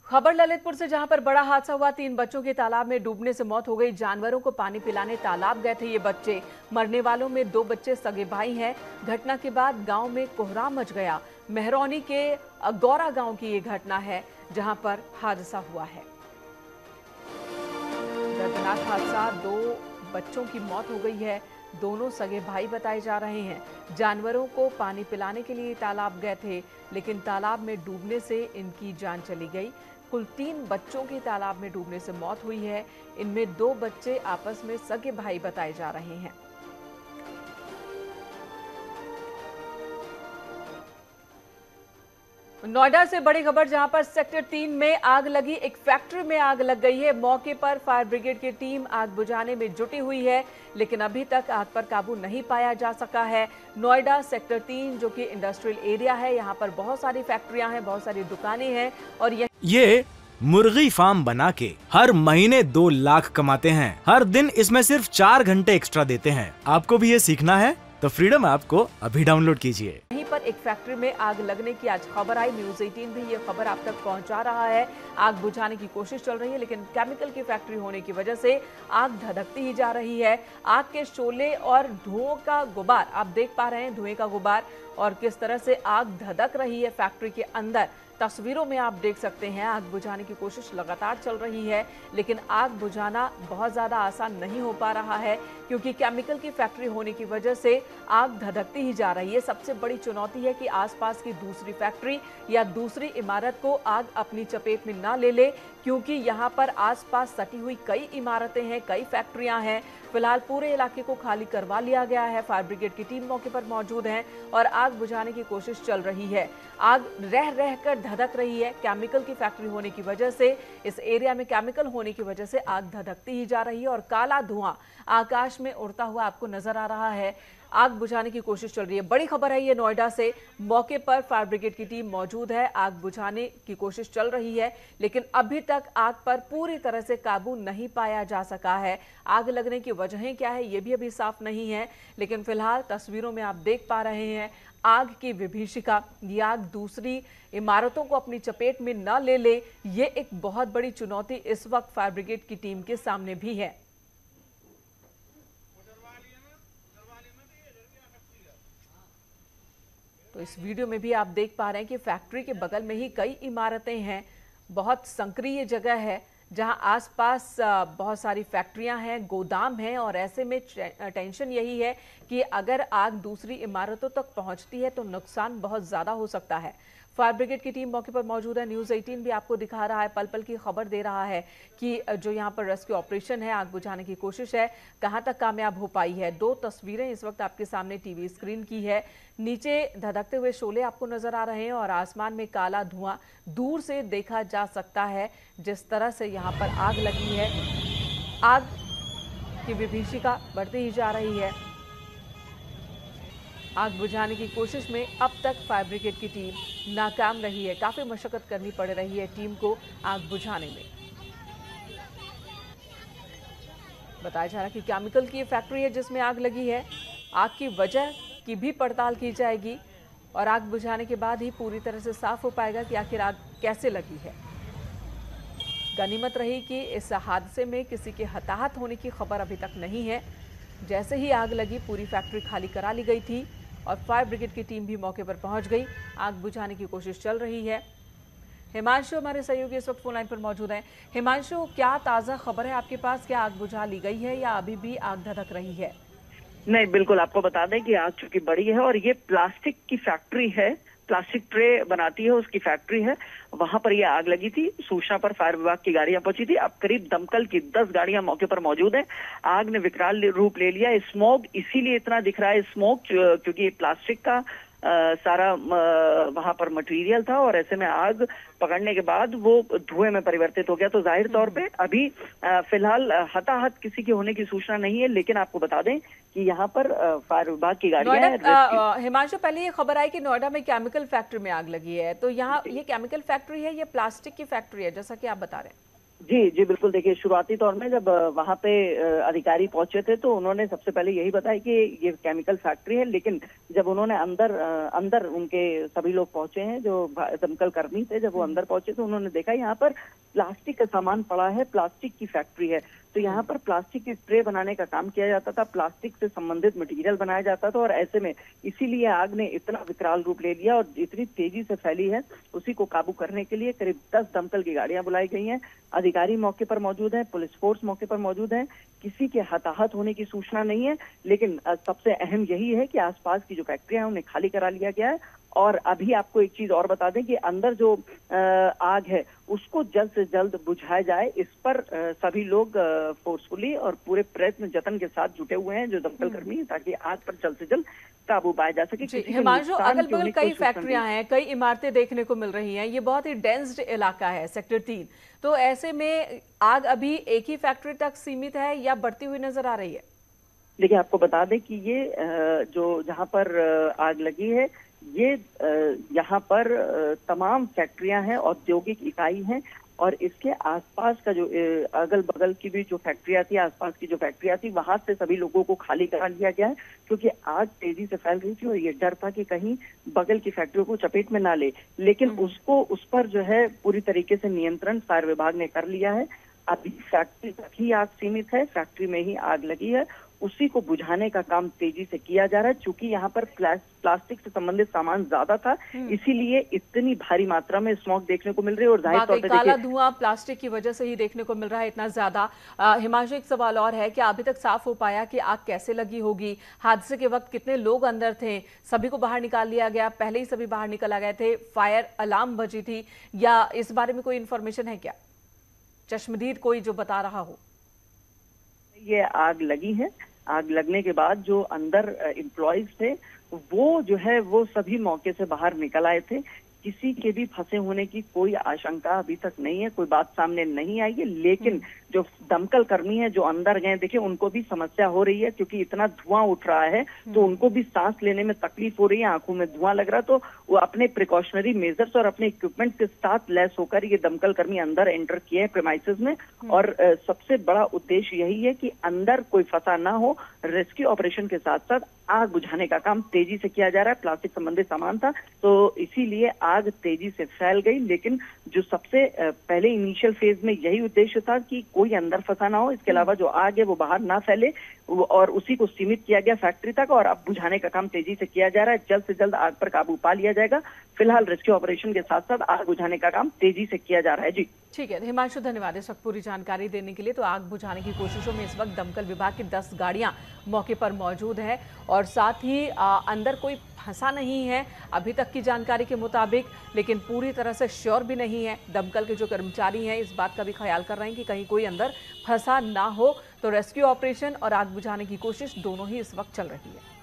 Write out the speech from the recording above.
खबर ललितपुर से, जहां पर बड़ा हादसा हुआ। 3 बच्चों की तालाब में डूबने से मौत हो गई। जानवरों को पानी पिलाने तालाब गए थे ये बच्चे। मरने वालों में 2 बच्चे सगे भाई हैं। घटना के बाद गांव में कोहराम मच गया। मेहरौनी के गौरा गांव की ये घटना है, जहां पर हादसा हुआ है। दर्दनाक हादसा, 2 बच्चों की मौत हो गई है। दोनों सगे भाई बताए जा रहे हैं। जानवरों को पानी पिलाने के लिए तालाब गए थे, लेकिन तालाब में डूबने से इनकी जान चली गई। कुल 3 बच्चों की तालाब में डूबने से मौत हुई है। इनमें 2 बच्चे आपस में सगे भाई बताए जा रहे हैं। नोएडा से बड़ी खबर, जहां पर सेक्टर 3 में आग लगी। एक फैक्ट्री में आग लग गई है। मौके पर फायर ब्रिगेड की टीम आग बुझाने में जुटी हुई है, लेकिन अभी तक आग पर काबू नहीं पाया जा सका है। नोएडा सेक्टर 3 जो कि इंडस्ट्रियल एरिया है, यहां पर बहुत सारी फैक्ट्रियां हैं, बहुत सारी दुकानें हैं और ये मुर्गी फार्म बना के हर महीने 2 लाख कमाते हैं। हर दिन इसमें सिर्फ 4 घंटे एक्स्ट्रा देते हैं। आपको भी ये सीखना है तो फ्रीडम ऐप को अभी डाउनलोड कीजिए। यहीं पर एक फैक्ट्री में आग लगने की आज खबर आई। न्यूज़ 18 भी ये खबर आप तक पहुंचा रहा है। आग बुझाने की कोशिश चल रही है, लेकिन केमिकल की फैक्ट्री होने की वजह से आग धधकती ही जा रही है। आग के शोले और धुओं का गुबार आप देख पा रहे हैं, धुएं का गुबार, और किस तरह से आग धधक रही है फैक्ट्री के अंदर। तस्वीरों में आप देख सकते हैं आग बुझाने की कोशिश लगातार चल रही है, लेकिन आग बुझाना बहुत ज़्यादा आसान नहीं हो पा रहा है, क्योंकि केमिकल की फैक्ट्री होने की वजह से आग धधकती ही जा रही है। सबसे बड़ी चुनौती है कि आसपास की दूसरी फैक्ट्री या दूसरी इमारत को आग अपनी चपेट में ना ले ले, क्योंकि यहाँ पर आसपास सटी हुई कई इमारतें हैं, कई फैक्ट्रियां हैं। फिलहाल पूरे इलाके को खाली करवा लिया गया है। फायर ब्रिगेड की टीम मौके पर मौजूद है और आग बुझाने की कोशिश चल रही है। आग रह रहकर धधक रही है। केमिकल की फैक्ट्री होने की वजह से, इस एरिया में केमिकल होने की वजह से आग धधकती ही जा रही है और काला धुआं आकाश में उड़ता हुआ आपको नजर आ रहा है। आग बुझाने की कोशिश चल रही है। बड़ी खबर है ये नोएडा से। मौके पर फायर ब्रिगेड की टीम मौजूद है। आग बुझाने की कोशिश चल रही है, लेकिन अभी तक आग पर पूरी तरह से काबू नहीं पाया जा सका है। आग लगने की वजहें क्या है ये भी अभी साफ नहीं है, लेकिन फिलहाल तस्वीरों में आप देख पा रहे हैं आग की विभीषिका। ये आग दूसरी इमारतों को अपनी चपेट में न ले ले, ये एक बहुत बड़ी चुनौती इस वक्त फायर ब्रिगेड की टीम के सामने भी है। तो इस वीडियो में भी आप देख पा रहे हैं कि फैक्ट्री के बगल में ही कई इमारतें हैं। बहुत संक्रिय जगह है, जहां आसपास बहुत सारी फैक्ट्रियां हैं, गोदाम हैं, और ऐसे में टेंशन यही है कि अगर आग दूसरी इमारतों तक पहुंचती है तो नुकसान बहुत ज्यादा हो सकता है। फायर ब्रिगेड की टीम मौके पर मौजूद है। न्यूज़ 18 भी आपको दिखा रहा है, पल पल की खबर दे रहा है कि जो यहाँ पर रेस्क्यू ऑपरेशन है, आग बुझाने की कोशिश है, कहां तक कामयाब हो पाई है। 2 तस्वीरें इस वक्त आपके सामने टीवी स्क्रीन की है। नीचे धधकते हुए शोले आपको नजर आ रहे हैं और आसमान में काला धुआं दूर से देखा जा सकता है। जिस तरह से यहाँ पर आग लगी है, आग की विभीषिका बढ़ती ही जा रही है। आग बुझाने की कोशिश में अब तक फायर ब्रिगेड की टीम नाकाम रही है। काफी मशक्कत करनी पड़ रही है टीम को आग बुझाने में। बताया जा रहा है कि केमिकल की फैक्ट्री है जिसमें आग लगी है। आग की वजह की भी पड़ताल की जाएगी और आग बुझाने के बाद ही पूरी तरह से साफ हो पाएगा कि आखिर आग कैसे लगी है। गनीमत रही कि इस हादसे में किसी के हताहत होने की खबर अभी तक नहीं है। जैसे ही आग लगी, पूरी फैक्ट्री खाली करा ली गई थी और फायर ब्रिगेड की टीम भी मौके पर पहुंच गई। आग बुझाने की कोशिश चल रही है। हिमांशु हमारे सहयोगी इस वक्त फोन लाइन पर मौजूद हैं। हिमांशु, क्या ताजा खबर है आपके पास? क्या आग बुझा ली गई है या अभी भी आग धधक रही है? नहीं, बिल्कुल आपको बता दें कि आग चूंकि बड़ी है और ये प्लास्टिक की फैक्ट्री है, प्लास्टिक ट्रे बनाती है उसकी फैक्ट्री है, वहां पर ये आग लगी थी। सूचना पर फायर विभाग की गाड़ियां पहुंची थी। अब करीब दमकल की 10 गाड़ियां मौके पर मौजूद है। आग ने विकराल रूप ले लिया। स्मोक इसीलिए इतना दिख रहा है, स्मोक क्योंकि प्लास्टिक का सारा वहां पर मटेरियल था और ऐसे में आग पकड़ने के बाद वो धुएं में परिवर्तित हो गया। तो जाहिर तौर पे अभी फिलहाल हताहत किसी की होने की सूचना नहीं है, लेकिन आपको बता दें कि यहाँ पर फायर विभाग की गाड़ियां हैं। हिमांशु, पहले ये खबर आई कि नोएडा में केमिकल फैक्ट्री में आग लगी है, तो यहाँ ये केमिकल फैक्ट्री है, ये प्लास्टिक की फैक्ट्री है जैसा कि आप बता रहे हैं? जी, जी, बिल्कुल। देखिए, शुरुआती तौर में जब वहाँ पे अधिकारी पहुंचे थे तो उन्होंने सबसे पहले यही बताया कि ये केमिकल फैक्ट्री है, लेकिन जब उन्होंने अंदर उनके सभी लोग पहुंचे हैं जो दमकल कर्मी थे, जब वो अंदर पहुंचे तो उन्होंने देखा यहाँ पर प्लास्टिक का सामान पड़ा है, प्लास्टिक की फैक्ट्री है। तो यहाँ पर प्लास्टिक की स्प्रे बनाने का काम किया जाता था, प्लास्टिक से संबंधित मटेरियल बनाया जाता था, और ऐसे में इसीलिए आग ने इतना विकराल रूप ले लिया और इतनी तेजी से फैली है। उसी को काबू करने के लिए करीब 10 दमकल की गाड़ियां बुलाई गई हैं। अधिकारी मौके पर मौजूद हैं, पुलिस फोर्स मौके पर मौजूद है। किसी के हताहत होने की सूचना नहीं है, लेकिन सबसे अहम यही है कि आसपास की जो फैक्ट्रियां हैं उन्हें खाली करा लिया गया है। और अभी आपको एक चीज और बता दें कि अंदर जो आग है उसको जल्द से जल्द बुझाया जाए, इस पर सभी लोग फोर्सफुली और पूरे प्रयत्न जतन के साथ जुटे हुए हैं जो दमकल कर्मी, ताकि आग पर जल्द से जल्द काबू पाया जा सके। हिमांशु, अगल बगल कई फैक्ट्रियां हैं, कई इमारतें देखने को मिल रही हैं, ये बहुत ही डेंस्ड इलाका है सेक्टर 3, तो ऐसे में आग अभी एक ही फैक्ट्री तक सीमित है या बढ़ती हुई नजर आ रही है? देखिए, आपको बता दें कि ये जो जहां पर आग लगी है ये यहाँ पर तमाम फैक्ट्रियां हैं, औद्योगिक इकाई हैं, और इसके आसपास का जो अगल बगल की भी जो फैक्ट्रियां थी, आसपास की जो फैक्ट्रियां थी, वहां से सभी लोगों को खाली करा लिया गया है, क्योंकि आग तेजी से फैल रही थी और ये डर था कि कहीं बगल की फैक्ट्रियों को चपेट में ना ले। लेकिन उस पर जो है पूरी तरीके से नियंत्रण फायर विभाग ने कर लिया है। अभी फैक्ट्री तक ही आग सीमित है, फैक्ट्री में ही आग लगी है, उसी को बुझाने का काम तेजी से किया जा रहा है। चूंकि यहाँ पर प्लास्टिक से संबंधित सामान ज्यादा था, इसीलिए इतनी भारी मात्रा में स्मोक देखने को मिल रही है। और जाहिर तौर पे काला धुआं प्लास्टिक की वजह से ही देखने को मिल रहा है इतना ज्यादा। हिमांशु, एक सवाल और है कि अभी तक साफ हो पाया कि आग कैसे लगी होगी? हादसे के वक्त कितने लोग अंदर थे? सभी को बाहर निकाल लिया गया, पहले ही सभी बाहर निकल आ गए थे? फायर अलार्म बजी थी या इस बारे में कोई इंफॉर्मेशन है क्या, चश्मदीद कोई जो बता रहा हो? ये आग लगी है, आग लगने के बाद जो अंदर एम्प्लॉयज थे वो जो है वो सभी मौके से बाहर निकल आए थे। किसी के भी फंसे होने की कोई आशंका अभी तक नहीं है, कोई बात सामने नहीं आई है। लेकिन जो दमकल कर्मी है जो अंदर गए, देखिए उनको भी समस्या हो रही है, क्योंकि इतना धुआं उठ रहा है तो उनको भी सांस लेने में तकलीफ हो रही है, आंखों में धुआं लग रहा है। तो वो अपने प्रिकॉशनरी मेजर्स और अपने इक्विपमेंट के साथ लैस होकर ये दमकल कर्मी अंदर एंटर किए हैं प्रेमाइसेस में। और सबसे बड़ा उद्देश्य यही है कि अंदर कोई फंसा ना हो। रेस्क्यू ऑपरेशन के साथ साथ आग बुझाने का काम तेजी से किया जा रहा है। प्लास्टिक संबंधित सामान था तो इसीलिए आग तेजी से फैल गई। लेकिन जो सबसे पहले इनिशियल फेज में यही उद्देश्य था कि कोई अंदर फंसा ना हो, इसके अलावा जो आग है वो बाहर ना फैले, और उसी को सीमित किया गया फैक्ट्री तक। और अब बुझाने का काम तेजी से किया जा रहा है, जल्द से जल्द आग पर काबू पा लिया जाएगा। फिलहाल रेस्क्यू ऑपरेशन के साथ साथ आग बुझाने का काम तेजी से किया जा रहा है। जी ठीक है हिमांशु, धन्यवाद इस वक्त पूरी जानकारी देने के लिए। तो आग बुझाने की कोशिशों में इस वक्त दमकल विभाग की 10 गाड़ियां मौके पर मौजूद है और साथ ही अंदर कोई फंसा नहीं है अभी तक की जानकारी के मुताबिक, लेकिन पूरी तरह से श्योर भी नहीं है। दमकल के जो कर्मचारी हैं इस बात का भी ख्याल कर रहे हैं कि कहीं कोई अंदर फंसा ना हो। तो रेस्क्यू ऑपरेशन और आग बुझाने की कोशिश दोनों ही इस वक्त चल रही है।